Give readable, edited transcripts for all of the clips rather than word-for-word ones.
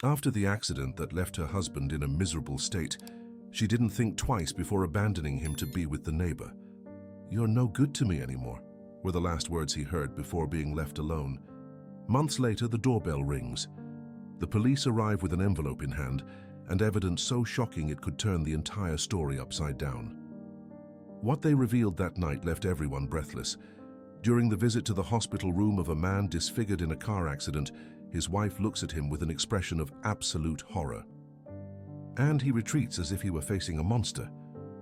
After the accident that left her husband in a miserable state, she didn't think twice before abandoning him to be with the neighbor. "You're no good to me anymore," were the last words he heard before being left alone. Months later, the doorbell rings. The police arrive with an envelope in hand and evidence so shocking it could turn the entire story upside down. What they revealed that night left everyone breathless. During the visit to the hospital room of a man disfigured in a car accident, his wife looks at him with an expression of absolute horror. And he retreats as if he were facing a monster.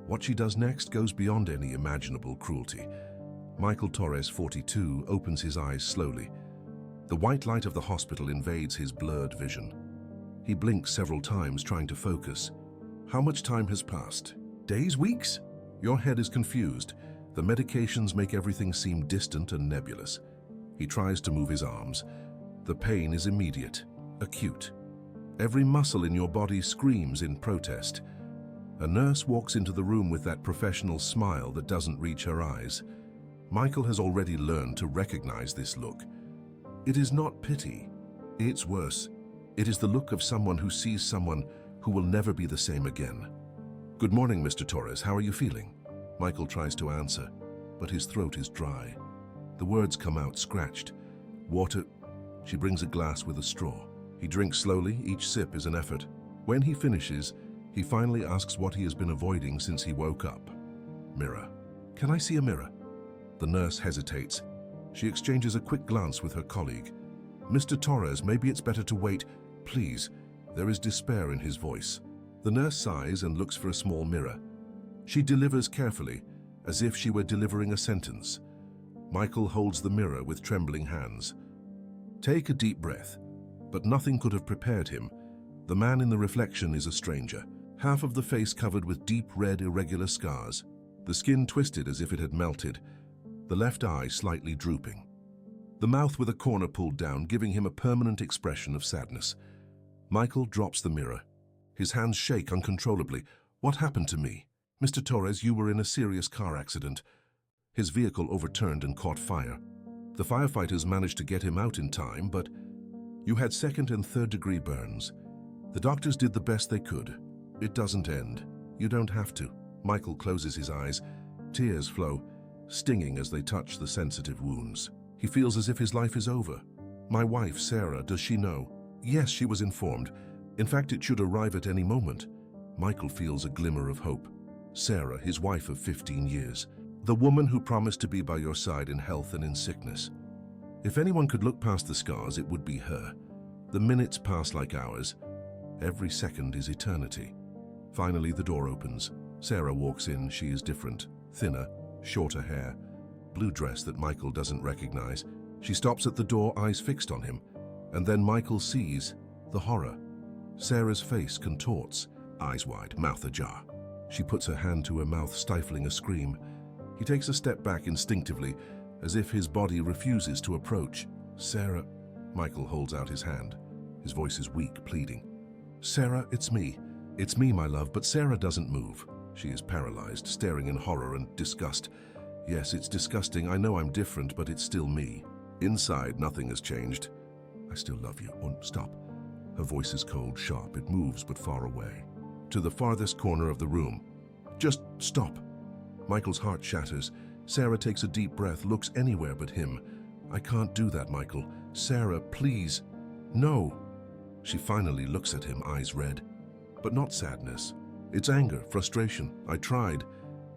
What she does next goes beyond any imaginable cruelty. Michael Torres, 42, opens his eyes slowly. The white light of the hospital invades his blurred vision. He blinks several times, trying to focus. How much time has passed? Days? Weeks? Your head is confused. The medications make everything seem distant and nebulous. He tries to move his arms. The pain is immediate, acute. Every muscle in your body screams in protest. A nurse walks into the room with that professional smile that doesn't reach her eyes. Michael has already learned to recognize this look. It is not pity. It's worse. It is the look of someone who sees someone who will never be the same again. "Good morning, Mr. Torres. How are you feeling?" Michael tries to answer, but his throat is dry. The words come out scratched. "Water." She brings a glass with a straw. He drinks slowly. Each sip is an effort. When he finishes, he finally asks what he has been avoiding since he woke up. "Mirror." "Can I see a mirror?" The nurse hesitates. She exchanges a quick glance with her colleague. "Mr. Torres, maybe it's better to wait. Please." There is despair in his voice. The nurse sighs and looks for a small mirror. She delivers carefully, as if she were delivering a sentence. Michael holds the mirror with trembling hands. Take a deep breath. But nothing could have prepared him. The man in the reflection is a stranger. Half of the face covered with deep red irregular scars. The skin twisted as if it had melted. The left eye slightly drooping. The mouth with a corner pulled down, giving him a permanent expression of sadness. Michael drops the mirror. His hands shake uncontrollably. "What happened to me?" "Mr. Torres, you were in a serious car accident." His vehicle overturned and caught fire. The firefighters managed to get him out in time, but you had second and third degree burns. The doctors did the best they could. It doesn't end. You don't have to. Michael closes his eyes. Tears flow, stinging as they touch the sensitive wounds. He feels as if his life is over. "My wife, Sarah, does she know?" "Yes, she was informed. In fact, it should arrive at any moment." Michael feels a glimmer of hope. Sarah, his wife of 15 years. The woman who promised to be by your side in health and in sickness. If anyone could look past the scars, it would be her. The minutes pass like hours. Every second is eternity. Finally, the door opens. Sarah walks in. She is different. Thinner, shorter hair, blue dress that Michael doesn't recognize. She stops at the door, eyes fixed on him. And then Michael sees the horror. Sarah's face contorts, eyes wide, mouth ajar. She puts her hand to her mouth, stifling a scream. He takes a step back instinctively, as if his body refuses to approach. "Sarah." Michael holds out his hand. His voice is weak, pleading. "Sarah, it's me. It's me, my love." But Sarah doesn't move. She is paralyzed, staring in horror and disgust. "Yes, it's disgusting. I know I'm different, but it's still me. Inside, nothing has changed. I still love you." "Oh, stop." Her voice is cold, sharp. It moves, but far away. To the farthest corner of the room. "Just stop." Michael's heart shatters. Sarah takes a deep breath, looks anywhere but him. "I can't do that, Michael. Sarah, please." "No." She finally looks at him, eyes red. But not sadness. It's anger, frustration. "I tried.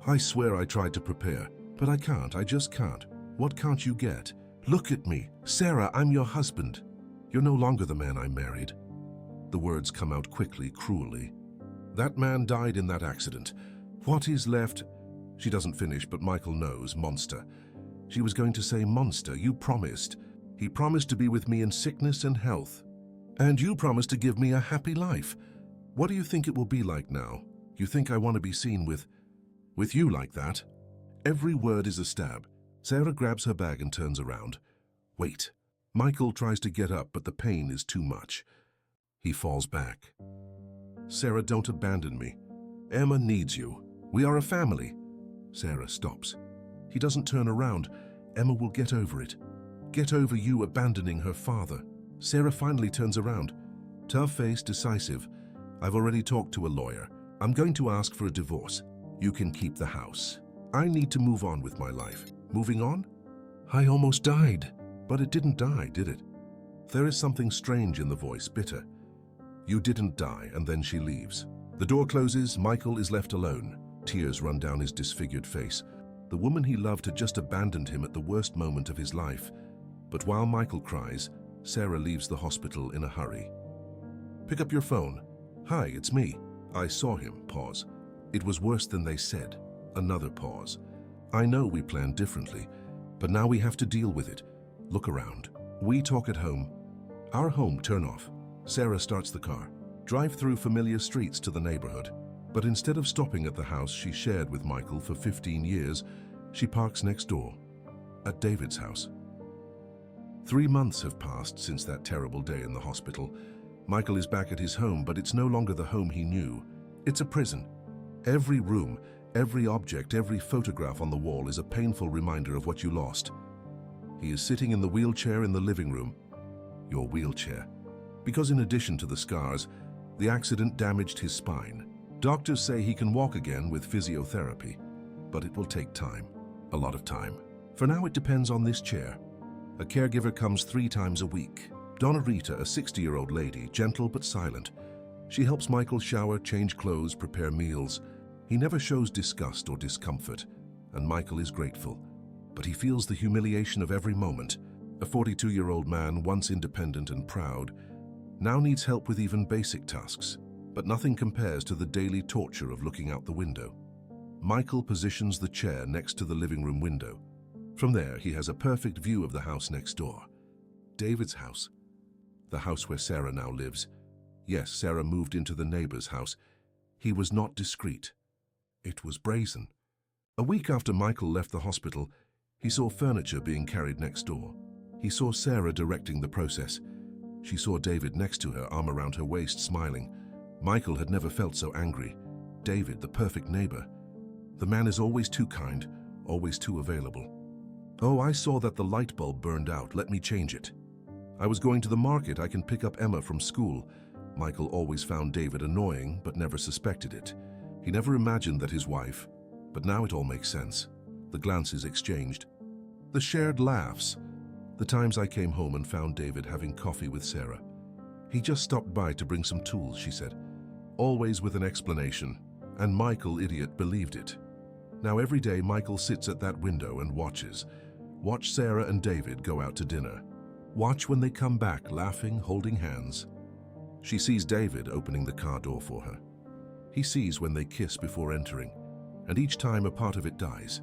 I swear I tried to prepare. But I can't. I just can't." "What can't you get?" "Look at me. Sarah, I'm your husband. You're no longer the man I married." The words come out quickly, cruelly. "That man died in that accident. What is left?" She doesn't finish, but Michael knows. Monster. She was going to say, "Monster, you promised. He promised to be with me in sickness and health. And you promised to give me a happy life. What do you think it will be like now? You think I want to be seen with you like that?" Every word is a stab. Sarah grabs her bag and turns around. "Wait." Michael tries to get up, but the pain is too much. He falls back. "Sarah, don't abandon me. Emma needs you. We are a family." Sarah stops. He doesn't turn around. "Emma will get over it. Get over you abandoning her father." Sarah finally turns around. Tough face, decisive. I've already talked to a lawyer. I'm going to ask for a divorce. You can keep the house. I need to move on with my life. Moving on? I almost died. But it didn't die, did it? There is something strange in the voice, bitter. You didn't die, and then she leaves. The door closes, Michael is left alone. Tears run down his disfigured face. The woman he loved had just abandoned him at the worst moment of his life. But while Michael cries, Sarah leaves the hospital in a hurry. Pick up your phone. Hi, it's me. I saw him. Pause. It was worse than they said. Another pause. I know we planned differently, but now we have to deal with it. Look around. We talk at home. Our home, turn off. Sarah starts the car. Drive through familiar streets to the neighborhood. But instead of stopping at the house she shared with Michael for 15 years, she parks next door, at David's house. 3 months have passed since that terrible day in the hospital. Michael is back at his home, but it's no longer the home he knew. It's a prison. Every room, every object, every photograph on the wall is a painful reminder of what you lost. He is sitting in the wheelchair in the living room. Your wheelchair. Because in addition to the scars, the accident damaged his spine. Doctors say he can walk again with physiotherapy, but it will take time. A lot of time. For now, it depends on this chair. A caregiver comes 3 times a week. Donna Rita, a 60-year-old lady, gentle but silent. She helps Michael shower, change clothes, prepare meals. He never shows disgust or discomfort, and Michael is grateful. But he feels the humiliation of every moment. A 42-year-old man, once independent and proud, now needs help with even basic tasks, but nothing compares to the daily torture of looking out the window. Michael positions the chair next to the living room window. From there, he has a perfect view of the house next door. David's house. The house where Sarah now lives. Yes, Sarah moved into the neighbor's house. He was not discreet. It was brazen. A week after Michael left the hospital, he saw furniture being carried next door. He saw Sarah directing the process. She saw David next to her, arm around her waist, smiling. Michael had never felt so angry. David, the perfect neighbor. The man is always too kind, always too available. Oh, I saw that the light bulb burned out. Let me change it. I was going to the market. I can pick up Emma from school. Michael always found David annoying, but never suspected it. He never imagined that his wife, but now it all makes sense. The glances exchanged. The shared laughs. The times I came home and found David having coffee with Sarah. He just stopped by to bring some tools, she said. Always with an explanation. And Michael, idiot, believed it. Now every day Michael sits at that window and watches. Watch Sarah and David go out to dinner. Watch when they come back, laughing, holding hands. She sees David opening the car door for her. He sees when they kiss before entering. And each time a part of it dies.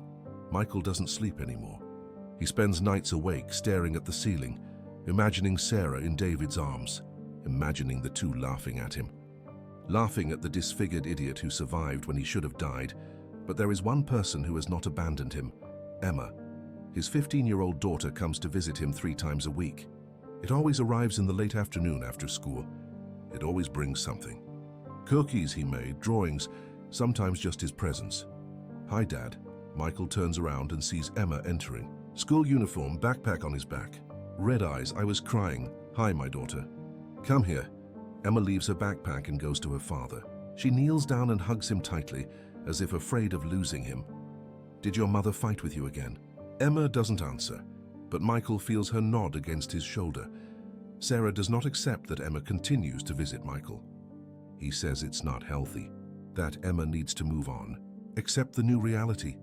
Michael doesn't sleep anymore. He spends nights awake, staring at the ceiling, imagining Sarah in David's arms, imagining the two laughing at him. Laughing at the disfigured idiot who survived when he should have died. But there is one person who has not abandoned him, Emma. His 15-year-old daughter comes to visit him 3 times a week. It always arrives in the late afternoon after school. It always brings something. Cookies he made, drawings, sometimes just his presence. Hi, Dad. Michael turns around and sees Emma entering. School uniform, backpack on his back. Red eyes, I was crying. Hi, my daughter. Come here. Emma leaves her backpack and goes to her father. She kneels down and hugs him tightly, as if afraid of losing him. Did your mother fight with you again? Emma doesn't answer, but Michael feels her nod against his shoulder. Sarah does not accept that Emma continues to visit Michael. He says it's not healthy, that Emma needs to move on, accept the new reality,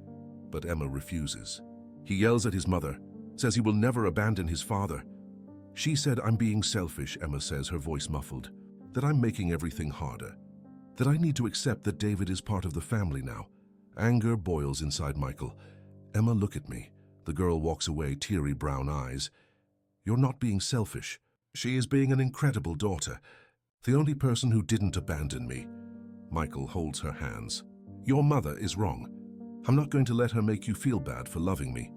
but Emma refuses. He yells at his mother, says he will never abandon his father. She said, I'm being selfish, Emma says, her voice muffled, that I'm making everything harder, that I need to accept that David is part of the family now. Anger boils inside Michael. Emma, look at me. The girl walks away, teary brown eyes. You're not being selfish. She is being an incredible daughter. The only person who didn't abandon me. Michael holds her hands. Your mother is wrong. I'm not going to let her make you feel bad for loving me.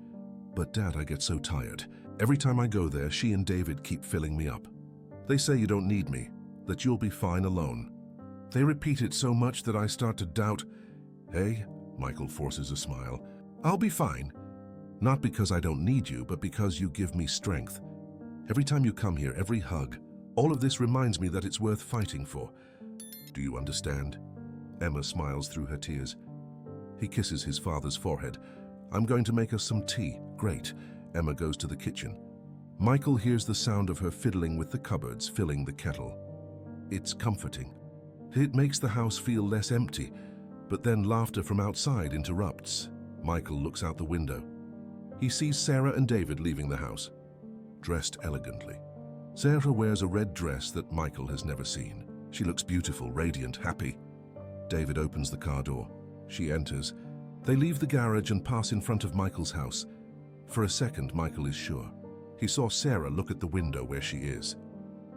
But Dad, I get so tired. Every time I go there, she and David keep filling me up. They say you don't need me, that you'll be fine alone. They repeat it so much that I start to doubt. Hey, Michael forces a smile. I'll be fine. Not because I don't need you, but because you give me strength. Every time you come here, every hug, All of this reminds me that it's worth fighting for. Do you understand? Emma smiles through her tears. He kisses his father's forehead. I'm going to make us some tea. Great. Emma goes to the kitchen. Michael hears the sound of her fiddling with the cupboards, filling the kettle. It's comforting. It makes the house feel less empty, but then laughter from outside interrupts. Michael looks out the window. He sees Sarah and David leaving the house, dressed elegantly. Sarah wears a red dress that Michael has never seen. She looks beautiful, radiant, happy. David opens the car door. She enters. They leave the garage and pass in front of Michael's house. For a second, Michael is sure. He saw Sarah look at the window where she is.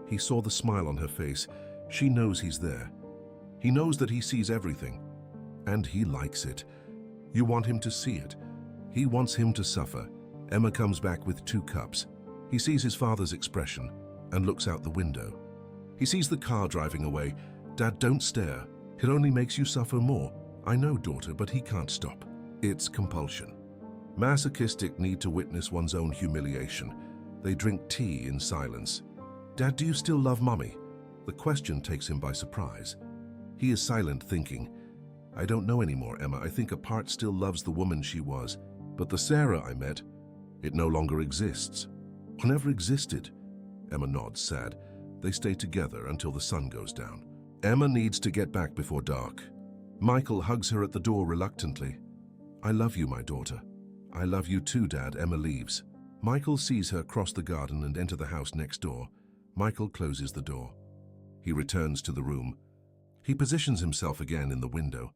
He saw the smile on her face. She knows he's there. He knows that he sees everything. And he likes it. You want him to see it. He wants him to suffer. Emma comes back with 2 cups. He sees his father's expression and looks out the window. He sees the car driving away. Dad, don't stare. It only makes you suffer more. I know, daughter, but he can't stop. It's compulsion. Masochistic need to witness one's own humiliation. They drink tea in silence. Dad, do you still love Mommy? The question takes him by surprise. He is silent, thinking, I don't know anymore, Emma. I think a part still loves the woman she was. But the Sarah I met, it no longer exists. Or never existed. Emma nods, sad. They stay together until the sun goes down. Emma needs to get back before dark. Michael hugs her at the door reluctantly. I love you, my daughter. I love you too, Dad. Emma leaves. Michael sees her cross the garden and enter the house next door. Michael closes the door. He returns to the room. He positions himself again in the window.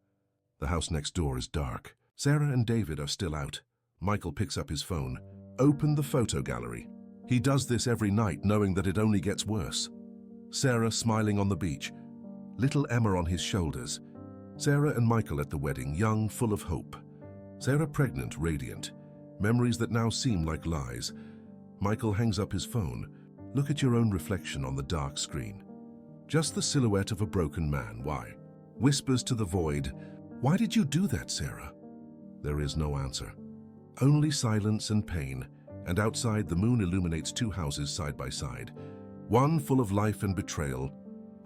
The house next door is dark. Sarah and David are still out. Michael picks up his phone. Open the photo gallery. He does this every night, knowing that it only gets worse. Sarah smiling on the beach. Little Emma on his shoulders. Sarah and Michael at the wedding, young, full of hope. Sarah pregnant, radiant. Memories that now seem like lies. Michael hangs up his phone. Look at your own reflection on the dark screen. Just the silhouette of a broken man. Why? Whispers to the void. Why did you do that, Sarah? There is no answer. Only silence and pain, and outside the moon illuminates 2 houses side by side. One full of life and betrayal,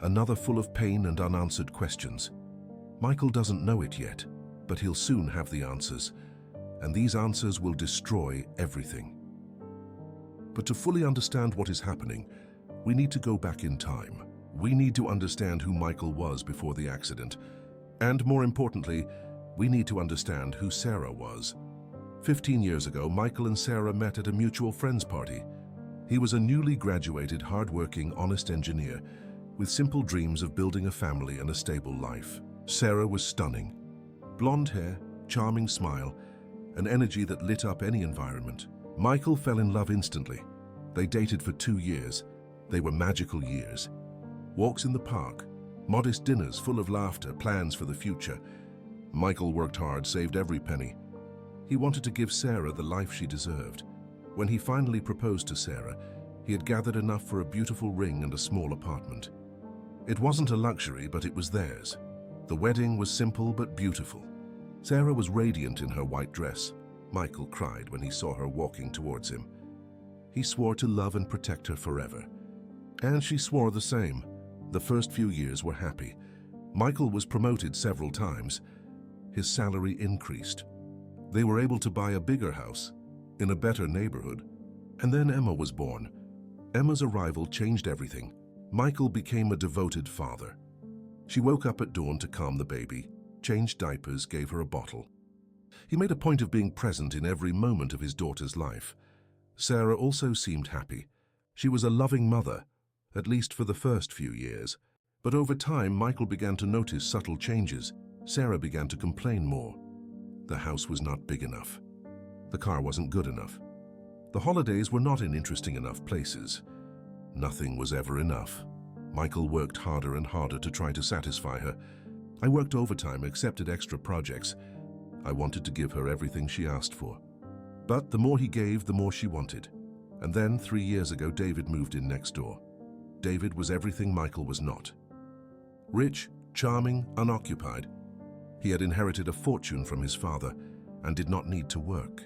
another full of pain and unanswered questions. Michael doesn't know it yet, but he'll soon have the answers, and these answers will destroy everything. But to fully understand what is happening, we need to go back in time. We need to understand who Michael was before the accident, and more importantly, we need to understand who Sarah was. 15 years ago, Michael and Sarah met at a mutual friends party. He was a newly graduated, hard-working, honest engineer with simple dreams of building a family and a stable life. Sarah was stunning. Blonde hair, charming smile, an energy that lit up any environment. Michael fell in love instantly. They dated for 2 years. They were magical years. Walks in the park, modest dinners full of laughter, plans for the future. Michael worked hard, saved every penny. He wanted to give Sarah the life she deserved. When he finally proposed to Sarah, he had gathered enough for a beautiful ring and a small apartment. It wasn't a luxury, but it was theirs. The wedding was simple but beautiful. Sarah was radiant in her white dress. Michael cried when he saw her walking towards him. He swore to love and protect her forever. And she swore the same. The first few years were happy. Michael was promoted several times. His salary increased. They were able to buy a bigger house in a better neighborhood. And then Emma was born. Emma's arrival changed everything. Michael became a devoted father. She woke up at dawn to calm the baby, changed diapers, gave her a bottle. He made a point of being present in every moment of his daughter's life. Sarah also seemed happy. She was a loving mother, at least for the first few years. But over time, Michael began to notice subtle changes. Sarah began to complain more. The house was not big enough. The car wasn't good enough. The holidays were not in interesting enough places. Nothing was ever enough. Michael worked harder and harder to try to satisfy her. I worked overtime, accepted extra projects. I wanted to give her everything she asked for. But the more he gave, the more she wanted. And then, 3 years ago, David moved in next door. David was everything Michael was not. Rich, charming, unoccupied. He had inherited a fortune from his father and did not need to work.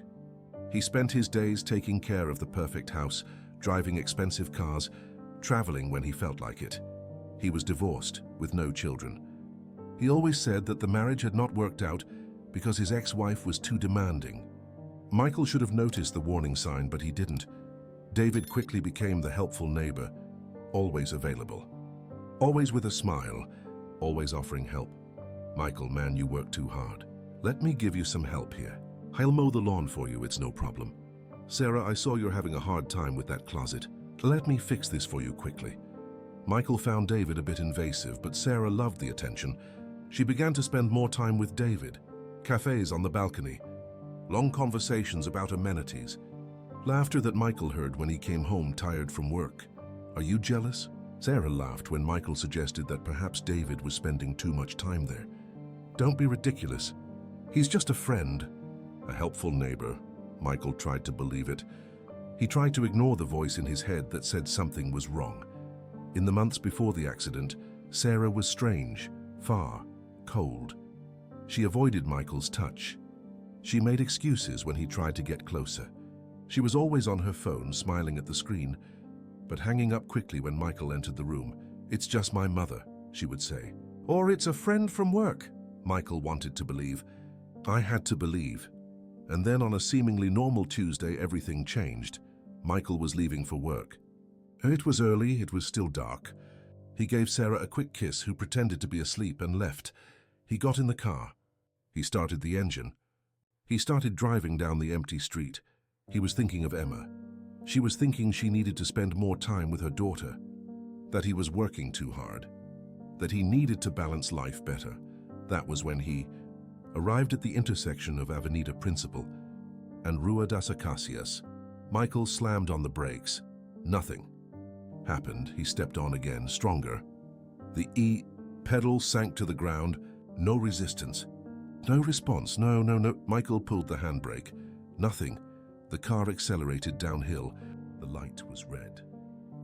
He spent his days taking care of the perfect house, driving expensive cars, traveling when he felt like it. He was divorced, with no children. He always said that the marriage had not worked out because his ex-wife was too demanding. Michael should have noticed the warning sign, but he didn't. David quickly became the helpful neighbor, always available. Always with a smile, always offering help. "Michael, man, you work too hard. Let me give you some help here. I'll mow the lawn for you, it's no problem. Sarah, I saw you're having a hard time with that closet. Let me fix this for you quickly." Michael found David a bit invasive, but Sarah loved the attention. She began to spend more time with David. Cafes on the balcony. Long conversations about amenities. Laughter that Michael heard when he came home tired from work. "Are you jealous?" Sarah laughed when Michael suggested that perhaps David was spending too much time there. "Don't be ridiculous. He's just a friend." A helpful neighbor. Michael tried to believe it. He tried to ignore the voice in his head that said something was wrong. In the months before the accident, Sarah was strange, far, cold. She avoided Michael's touch. She made excuses when he tried to get closer. She was always on her phone, smiling at the screen, but hanging up quickly when Michael entered the room. "It's just my mother," she would say. Or, "It's a friend from work," Michael wanted to believe. I had to believe. And then on a seemingly normal Tuesday, everything changed. Michael was leaving for work. It was early, it was still dark. He gave Sarah a quick kiss, who pretended to be asleep, and left. He got in the car. He started the engine. He started driving down the empty street. He was thinking of Emma. She was thinking she needed to spend more time with her daughter, that he was working too hard, that he needed to balance life better. That was when he arrived at the intersection of Avenida Principal and Rua das Acacias. Michael slammed on the brakes. Nothing happened. He stepped on again, stronger. The pedal sank to the ground. No resistance. No response. No. Michael pulled the handbrake. Nothing. The car accelerated downhill. The light was red.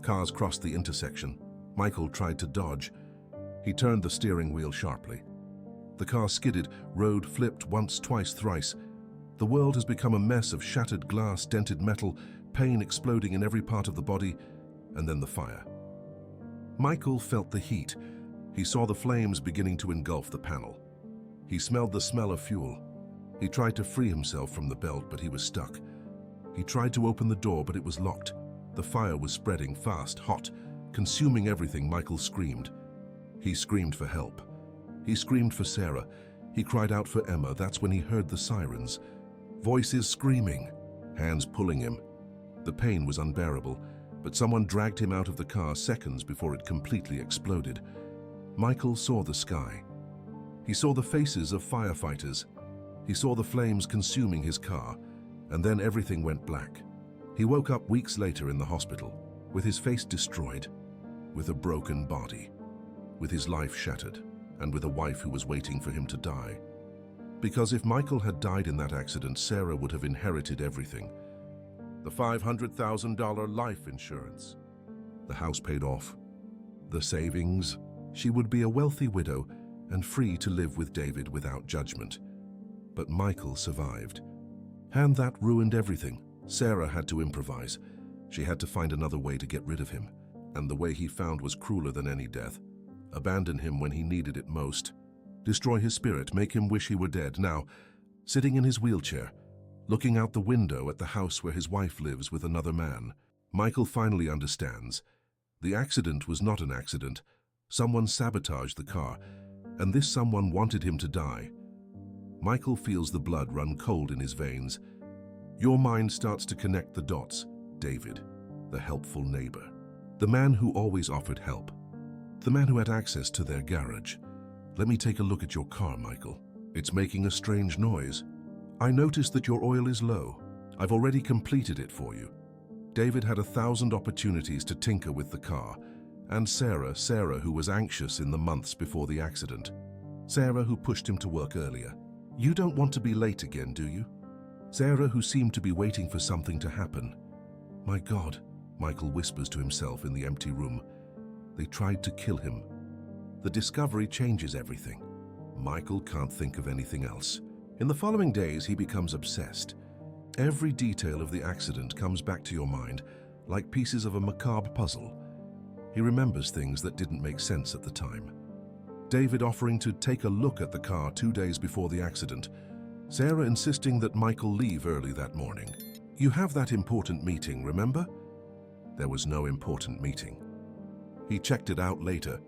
Cars crossed the intersection. Michael tried to dodge. He turned the steering wheel sharply. The car skidded, road flipped once, twice, thrice. The world has become a mess of shattered glass, dented metal, pain exploding in every part of the body, and then the fire. Michael felt the heat. He saw the flames beginning to engulf the panel. He smelled the smell of fuel. He tried to free himself from the belt, but he was stuck. He tried to open the door, but it was locked. The fire was spreading fast, hot, consuming everything. Michael screamed. He screamed for help. He screamed for Sarah. He cried out for Emma. That's when he heard the sirens. Voices screaming, hands pulling him. The pain was unbearable, but someone dragged him out of the car seconds before it completely exploded. Michael saw the sky. He saw the faces of firefighters. He saw the flames consuming his car, and then everything went black. He woke up weeks later in the hospital, with his face destroyed, with a broken body, with his life shattered, and with a wife who was waiting for him to die. Because if Michael had died in that accident, Sarah would have inherited everything. The $500,000 life insurance. The house paid off. The savings. She would be a wealthy widow and free to live with David without judgment. But Michael survived. And that ruined everything. Sarah had to improvise. She had to find another way to get rid of him. And the way he found was crueler than any death. Abandon him when he needed it most. Destroy his spirit, make him wish he were dead. Now, sitting in his wheelchair, looking out the window at the house where his wife lives with another man, Michael finally understands. The accident was not an accident. Someone sabotaged the car, and this someone wanted him to die. Michael feels the blood run cold in his veins. Your mind starts to connect the dots. David, the helpful neighbor, the man who always offered help, the man who had access to their garage. Let me take a look at your car, Michael. It's making a strange noise. I noticed that your oil is low. I've already completed it for you. David had 1,000 opportunities to tinker with the car, and Sarah who was anxious in the months before the accident. Sarah who pushed him to work earlier. You don't want to be late again, do you? Sarah who seemed to be waiting for something to happen. My God, Michael whispers to himself in the empty room. They tried to kill him. The discovery changes everything. Michael can't think of anything else. In the following days, he becomes obsessed. Every detail of the accident comes back to your mind, like pieces of a macabre puzzle. He remembers things that didn't make sense at the time. David offering to take a look at the car 2 days before the accident. Sarah insisting that Michael leave early that morning. You have that important meeting, remember? There was no important meeting. He checked it out later.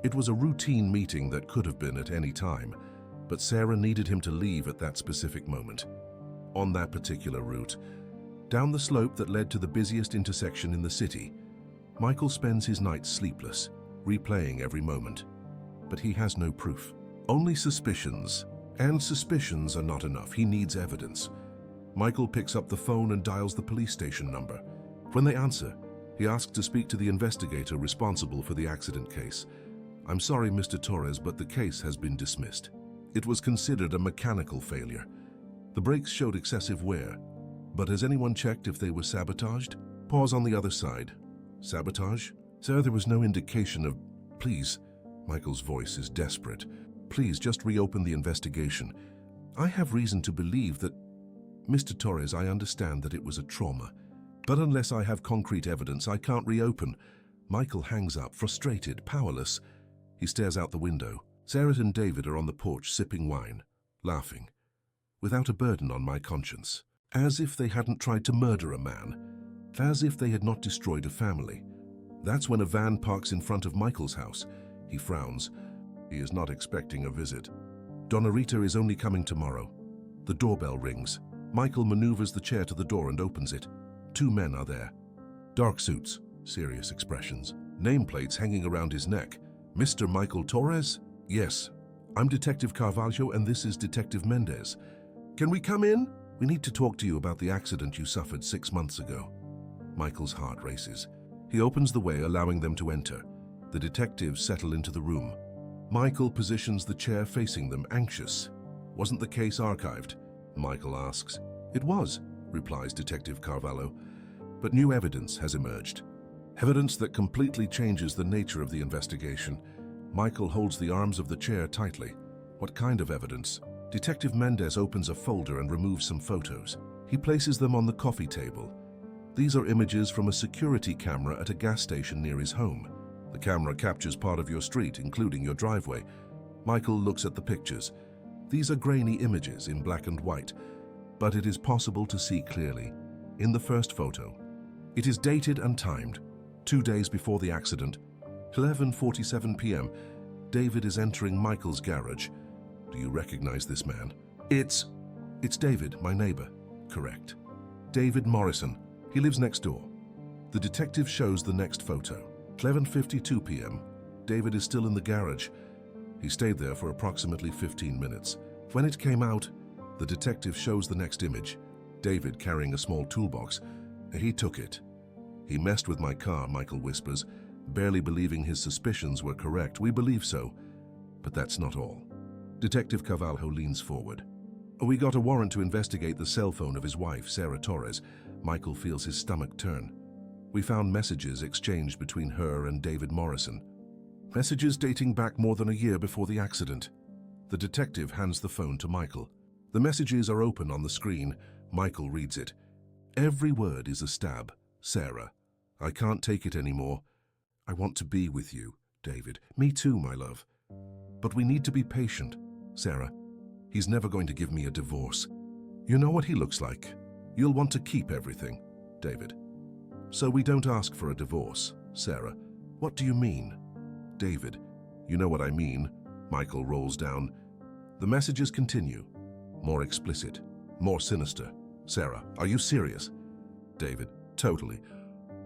It was a routine meeting that could have been at any time, but Sarah needed him to leave at that specific moment. On that particular route, down the slope that led to the busiest intersection in the city, Michael spends his nights sleepless, replaying every moment. But he has no proof. Only suspicions, and suspicions are not enough. He needs evidence. Michael picks up the phone and dials the police station number. When they answer, he asks to speak to the investigator responsible for the accident case. I'm sorry, Mr. Torres, but the case has been dismissed. It was considered a mechanical failure. The brakes showed excessive wear. But has anyone checked if they were sabotaged? Pause on the other side. Sabotage? Sir, there was no indication of... Please. Michael's voice is desperate. Please, just reopen the investigation. I have reason to believe that... Mr. Torres, I understand that it was a trauma. But unless I have concrete evidence, I can't reopen. Michael hangs up, frustrated, powerless. He stares out the window. Sarah and David are on the porch sipping wine, laughing. Without a burden on my conscience. As if they hadn't tried to murder a man. As if they had not destroyed a family. That's when a van parks in front of Michael's house. He frowns. He is not expecting a visit. Donna Rita is only coming tomorrow. The doorbell rings. Michael maneuvers the chair to the door and opens it. 2 men are there. Dark suits, serious expressions. Nameplates hanging around his neck. Mr. Michael Torres? Yes. I'm Detective Carvalho and this is Detective Mendez. Can we come in? We need to talk to you about the accident you suffered 6 months ago. Michael's heart races. He opens the way, allowing them to enter. The detectives settle into the room. Michael positions the chair facing them, anxious. Wasn't the case archived? Michael asks. It was, replies Detective Carvalho. But new evidence has emerged. Evidence that completely changes the nature of the investigation. Michael holds the arms of the chair tightly. What kind of evidence? Detective Mendez opens a folder and removes some photos. He places them on the coffee table. These are images from a security camera at a gas station near his home. The camera captures part of your street, including your driveway. Michael looks at the pictures. These are grainy images in black and white, but it is possible to see clearly. In the first photo, it is dated and timed. 2 days before the accident, 11:47 p.m., David is entering Michael's garage. Do you recognize this man? It's David, my neighbor. Correct. David Morrison. He lives next door. The detective shows the next photo. 11:52 p.m. David is still in the garage. He stayed there for approximately 15 minutes. When it came out, the detective shows the next image. David carrying a small toolbox. He took it. He messed with my car, Michael whispers, barely believing his suspicions were correct. We believe so, but that's not all. Detective Carvalho leans forward. We got a warrant to investigate the cell phone of his wife, Sarah Torres. Michael feels his stomach turn. We found messages exchanged between her and David Morrison. Messages dating back more than a year before the accident. The detective hands the phone to Michael. The messages are open on the screen. Michael reads it. Every word is a stab. Sarah, I can't take it anymore. I want to be with you, David. Me too, my love. But we need to be patient. Sarah, he's never going to give me a divorce. You know what he looks like. You'll want to keep everything, David. So we don't ask for a divorce. Sarah, what do you mean? David, you know what I mean. Michael rolls down. The messages continue. More explicit, more sinister. Sarah, are you serious? David, totally.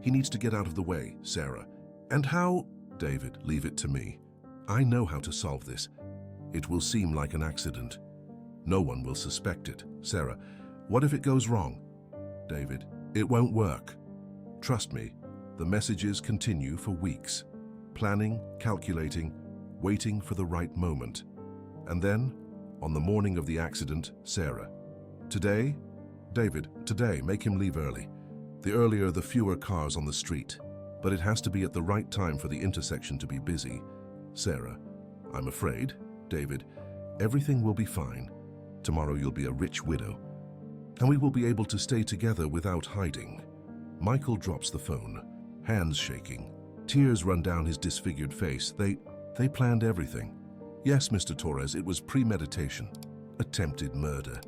He needs to get out of the way, Sarah. And how? David, leave it to me. I know how to solve this. It will seem like an accident. No one will suspect it. Sarah, what if it goes wrong? David, it won't work. Trust me, the messages continue for weeks. Planning, calculating, waiting for the right moment. And then, on the morning of the accident, Sarah. Today, David, today, make him leave early. The earlier, the fewer cars on the street. But it has to be at the right time for the intersection to be busy. Sarah, I'm afraid, David, everything will be fine. Tomorrow you'll be a rich widow. And we will be able to stay together without hiding. Michael drops the phone, hands shaking. Tears run down his disfigured face. They planned everything. Yes, Mr. Torres, it was premeditation. Attempted murder.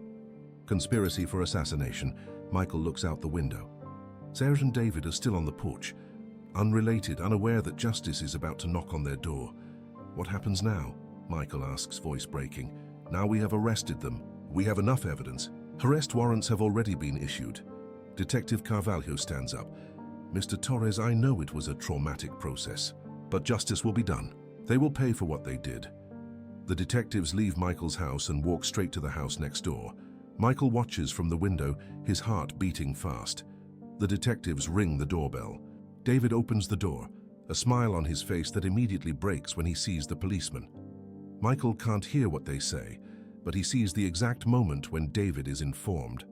Conspiracy for assassination. Michael looks out the window. Sarah and David are still on the porch, unrelated, unaware that justice is about to knock on their door. What happens now? Michael asks, voice breaking. Now we have arrested them. We have enough evidence. Arrest warrants have already been issued. Detective Carvalho stands up. Mr. Torres, I know it was a traumatic process, but justice will be done. They will pay for what they did. The detectives leave Michael's house and walk straight to the house next door. Michael watches from the window, his heart beating fast. The detectives ring the doorbell. David opens the door, a smile on his face that immediately breaks when he sees the policeman. Michael can't hear what they say, but he sees the exact moment when David is informed.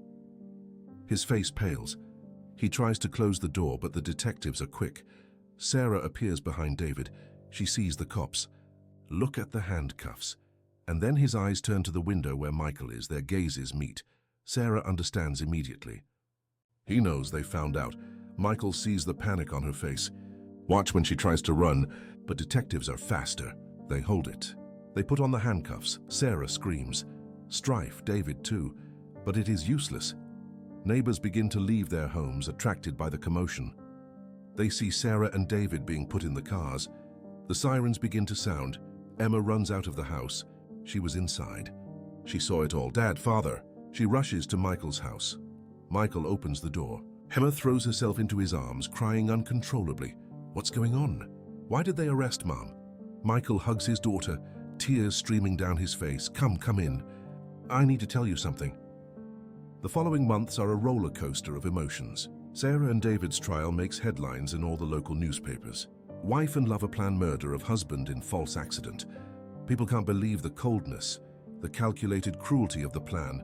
His face pales. He tries to close the door, but the detectives are quick. Sarah appears behind David. She sees the cops. Look at the handcuffs. And then his eyes turn to the window where Michael is. Their gazes meet. Sarah understands immediately. He knows they found out. Michael sees the panic on her face. Watch when she tries to run, but detectives are faster. They hold it. They put on the handcuffs. Sarah screams. Strife, David too. But it is useless. Neighbors begin to leave their homes, attracted by the commotion. They see Sarah and David being put in the cars. The sirens begin to sound. Emma runs out of the house. She was inside. She saw it all. Dad, Father. She rushes to Michael's house. Michael opens the door. Emma throws herself into his arms, crying uncontrollably. What's going on? Why did they arrest Mom? Michael hugs his daughter, tears streaming down his face. Come in. I need to tell you something. The following months are a roller coaster of emotions. Sarah and David's trial makes headlines in all the local newspapers. Wife and lover plan murder of husband in false accident. People can't believe the coldness, the calculated cruelty of the plan.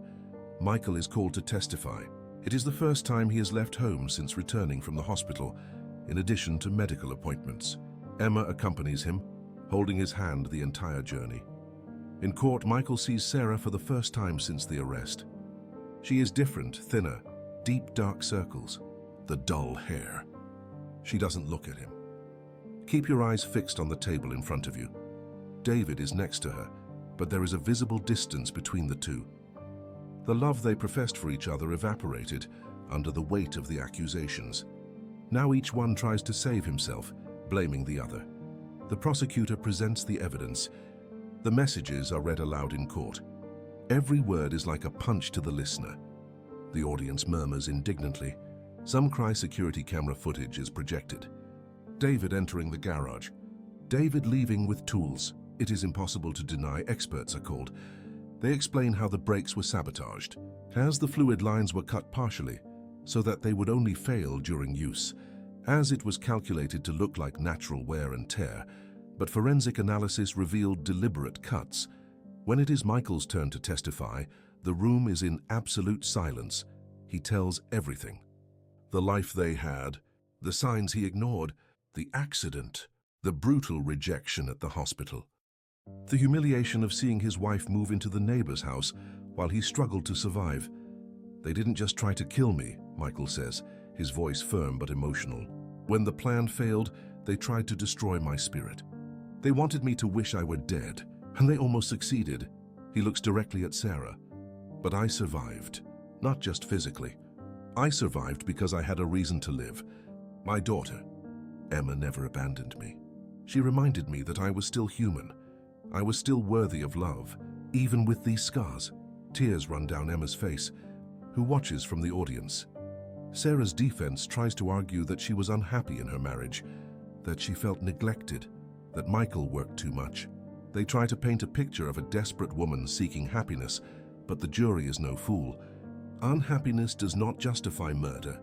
Michael is called to testify. It is the first time he has left home since returning from the hospital, in addition to medical appointments. Emma accompanies him, holding his hand the entire journey. In court, Michael sees Sarah for the first time since the arrest. She is different, thinner, deep dark circles, the dull hair. She doesn't look at him. Keep your eyes fixed on the table in front of you. David is next to her, but there is a visible distance between the two. The love they professed for each other evaporated under the weight of the accusations. Now each one tries to save himself, blaming the other. The prosecutor presents the evidence. The messages are read aloud in court. Every word is like a punch to the listener. The audience murmurs indignantly. Some cry security camera footage is projected. David entering the garage. David leaving with tools. It is impossible to deny. Experts are called. They explain how the brakes were sabotaged, as the fluid lines were cut partially, so that they would only fail during use, as it was calculated to look like natural wear and tear, but forensic analysis revealed deliberate cuts. When it is Michael's turn to testify, the room is in absolute silence. He tells everything. The life they had, the signs he ignored, the accident, the brutal rejection at the hospital. The humiliation of seeing his wife move into the neighbor's house while he struggled to survive. They didn't just try to kill me, Michael says, his voice firm but emotional. When the plan failed, they tried to destroy my spirit. They wanted me to wish I were dead, and they almost succeeded. He looks directly at Sarah. But I survived, not just physically. I survived because I had a reason to live. My daughter, Emma, never abandoned me. She reminded me that I was still human. I was still worthy of love, even with these scars. Tears run down Emma's face, who watches from the audience. Sarah's defense tries to argue that she was unhappy in her marriage, that she felt neglected, that Michael worked too much. They try to paint a picture of a desperate woman seeking happiness, but the jury is no fool. Unhappiness does not justify murder.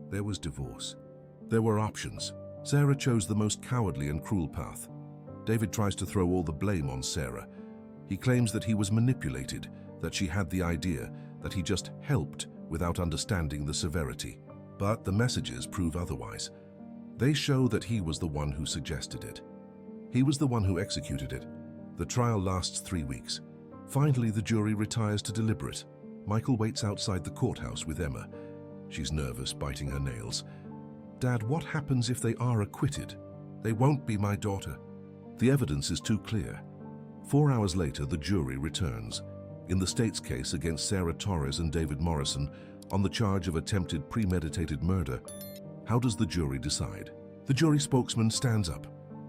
There was divorce. There were options. Sarah chose the most cowardly and cruel path. David tries to throw all the blame on Sarah. He claims that he was manipulated, that she had the idea, that he just helped without understanding the severity. But the messages prove otherwise. They show that he was the one who suggested it. He was the one who executed it. The trial lasts 3 weeks. Finally, the jury retires to deliberate. Michael waits outside the courthouse with Emma. She's nervous, biting her nails. Dad, what happens if they are acquitted? They won't be my daughter. The evidence is too clear. 4 hours later, the jury returns. In the state's case against Sarah Torres and David Morrison on the charge of attempted premeditated murder, how does the jury decide? The jury spokesman stands up.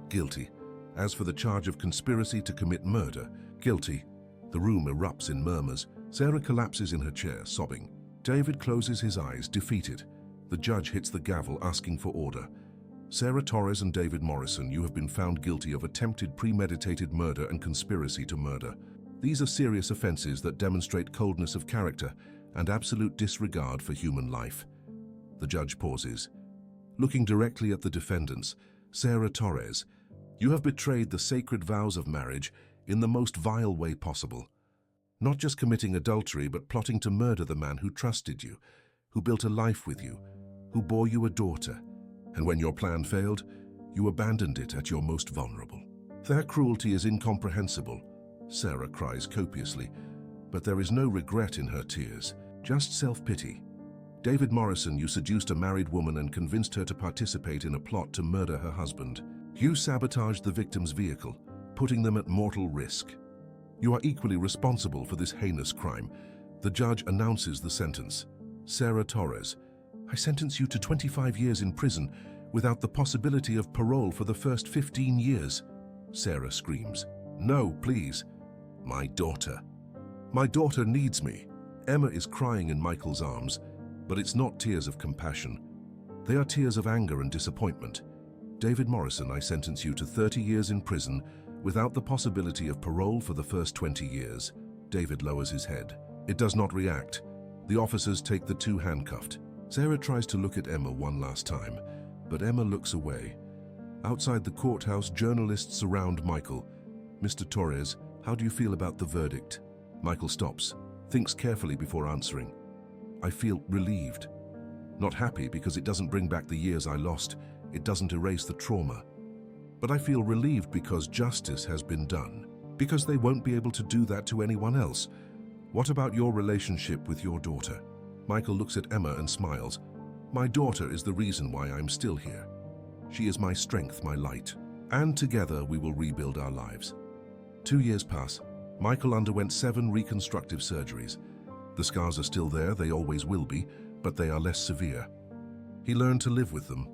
Guilty. As for the charge of conspiracy to commit murder, guilty. The room erupts in murmurs. Sarah collapses in her chair, sobbing. David closes his eyes, defeated. The judge hits the gavel, asking for order. Sarah Torres and David Morrison, you have been found guilty of attempted premeditated murder and conspiracy to murder. These are serious offenses that demonstrate coldness of character and absolute disregard for human life. The judge pauses. Looking directly at the defendants, Sarah Torres, you have betrayed the sacred vows of marriage in the most vile way possible. Not just committing adultery, but plotting to murder the man who trusted you, who built a life with you, who bore you a daughter. And when your plan failed, you abandoned it at your most vulnerable. Their cruelty is incomprehensible. Sarah cries copiously, but there is no regret in her tears, just self-pity. David Morrison, you seduced a married woman and convinced her to participate in a plot to murder her husband. You sabotaged the victim's vehicle, putting them at mortal risk. You are equally responsible for this heinous crime. The judge announces the sentence. Sarah Torres, I sentence you to 25 years in prison without the possibility of parole for the first 15 years. Sarah screams. No, please. My daughter. My daughter needs me. Emma is crying in Michael's arms, but it's not tears of compassion. They are tears of anger and disappointment. David Morrison, I sentence you to 30 years in prison without the possibility of parole for the first 20 years. David lowers his head. It does not react. The officers take the two handcuffed. Sarah tries to look at Emma one last time, but Emma looks away. Outside the courthouse, journalists surround Michael. Mr. Torres, how do you feel about the verdict? Michael stops, thinks carefully before answering. I feel relieved. Not happy because it doesn't bring back the years I lost. It doesn't erase the trauma. But I feel relieved because justice has been done. Because they won't be able to do that to anyone else. What about your relationship with your daughter? Michael looks at Emma and smiles. My daughter is the reason why I'm still here. She is my strength, my light. And together we will rebuild our lives. 2 years pass. Michael underwent 7 reconstructive surgeries. The scars are still there, they always will be, but they are less severe. He learned to live with them.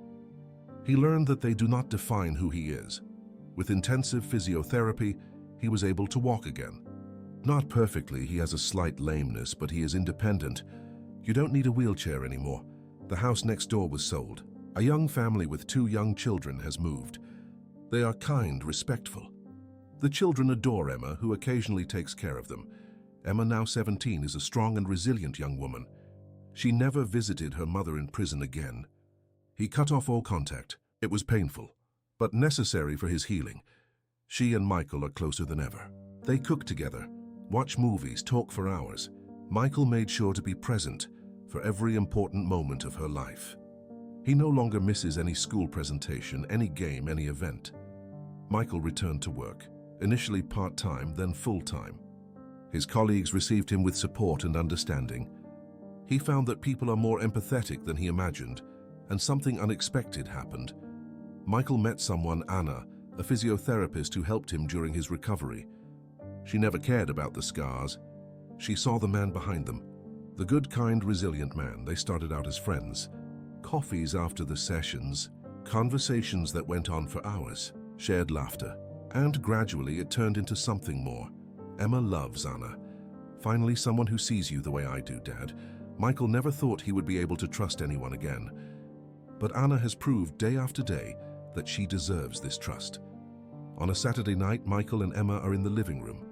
He learned that they do not define who he is. With intensive physiotherapy, he was able to walk again. Not perfectly, he has a slight lameness, but he is independent. You don't need a wheelchair anymore. The house next door was sold. A young family with 2 young children has moved. They are kind, respectful. The children adore Emma, who occasionally takes care of them. Emma, now 17, is a strong and resilient young woman. She never visited her mother in prison again. He cut off all contact. It was painful, but necessary for his healing. She and Michael are closer than ever. They cook together, watch movies, talk for hours. Michael made sure to be present for every important moment of her life. He no longer misses any school presentation, any game, any event. Michael returned to work, initially part-time, then full-time. His colleagues received him with support and understanding. He found that people are more empathetic than he imagined, and something unexpected happened. Michael met someone, Anna, a physiotherapist who helped him during his recovery. She never cared about the scars. She saw the man behind them, the good, kind, resilient man. They started out as friends. Coffees after the sessions, conversations that went on for hours, shared laughter, and gradually it turned into something more. Emma loves Anna. Finally, someone who sees you the way I do, Dad. Michael never thought he would be able to trust anyone again. But Anna has proved day after day that she deserves this trust. On a Saturday night, Michael and Emma are in the living room.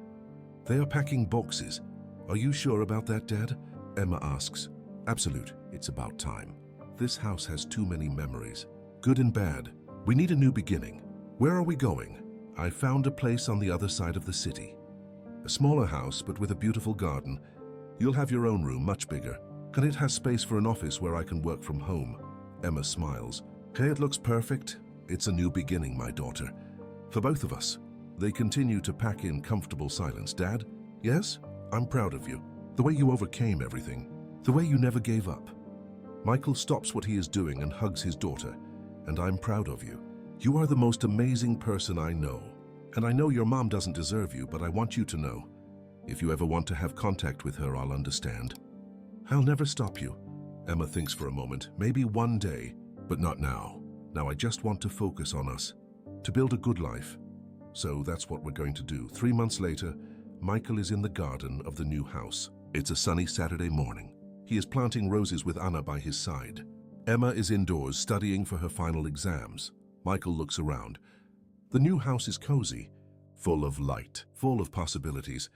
They are packing boxes. Are you sure about that, Dad? Emma asks. Absolute. It's about time. This house has too many memories. Good and bad. We need a new beginning. Where are we going? I found a place on the other side of the city. A smaller house, but with a beautiful garden. You'll have your own room, much bigger. And it has space for an office where I can work from home. Emma smiles. Okay, it looks perfect. It's a new beginning, my daughter. For both of us. They continue to pack in comfortable silence. Dad? Yes? I'm proud of you. The way you overcame everything. The way you never gave up. Michael stops what he is doing and hugs his daughter. And I'm proud of you. You are the most amazing person I know. And I know your mom doesn't deserve you, but I want you to know. If you ever want to have contact with her, I'll understand. I'll never stop you. Emma thinks for a moment. Maybe one day, but not now. Now I just want to focus on us, to build a good life. So that's what we're going to do. 3 months later, Michael is in the garden of the new house. It's a sunny Saturday morning. He is planting roses with Anna by his side. Emma is indoors studying for her final exams. Michael looks around. The new house is cozy, full of light, full of possibilities.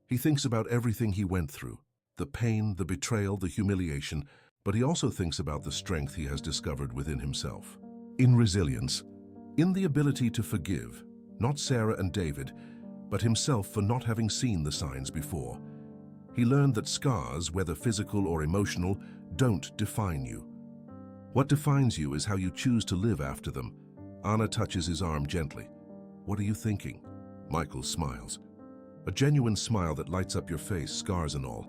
He thinks about everything he went through, the pain, the betrayal, the humiliation, but he also thinks about the strength he has discovered within himself. In resilience, in the ability to forgive, not Sarah and David, but himself for not having seen the signs before. He learned that scars, whether physical or emotional, don't define you. What defines you is how you choose to live after them. Anna touches his arm gently. What are you thinking? Michael smiles. A genuine smile that lights up your face, scars and all.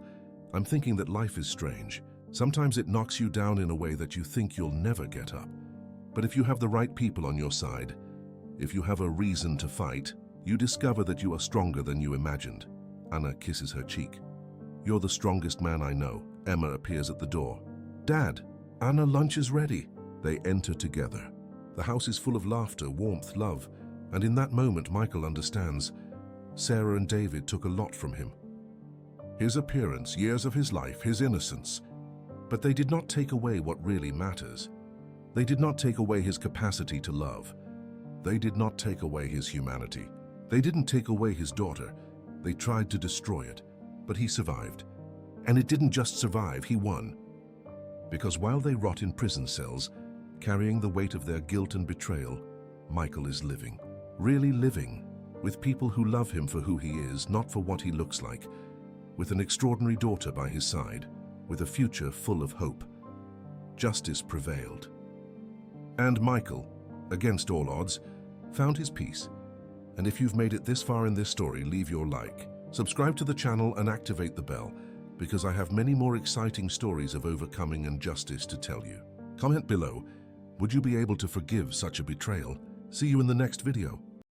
I'm thinking that life is strange. Sometimes it knocks you down in a way that you think you'll never get up. But if you have the right people on your side, if you have a reason to fight, you discover that you are stronger than you imagined. Anna kisses her cheek. You're the strongest man I know. Emma appears at the door. Dad, Anna, lunch is ready. They enter together. The house is full of laughter, warmth, love, and in that moment Michael understands. Sarah and David took a lot from him. His appearance, years of his life, his innocence. But they did not take away what really matters. They did not take away his capacity to love. They did not take away his humanity. They didn't take away his daughter. They tried to destroy it, but he survived. And it didn't just survive, he won. Because while they rot in prison cells, carrying the weight of their guilt and betrayal, Michael is living, really living, with people who love him for who he is, not for what he looks like, with an extraordinary daughter by his side, with a future full of hope. Justice prevailed. And Michael, against all odds, found his peace. And if you've made it this far in this story, leave your like, subscribe to the channel and activate the bell, because I have many more exciting stories of overcoming and justice to tell you. Comment below, would you be able to forgive such a betrayal? See you in the next video.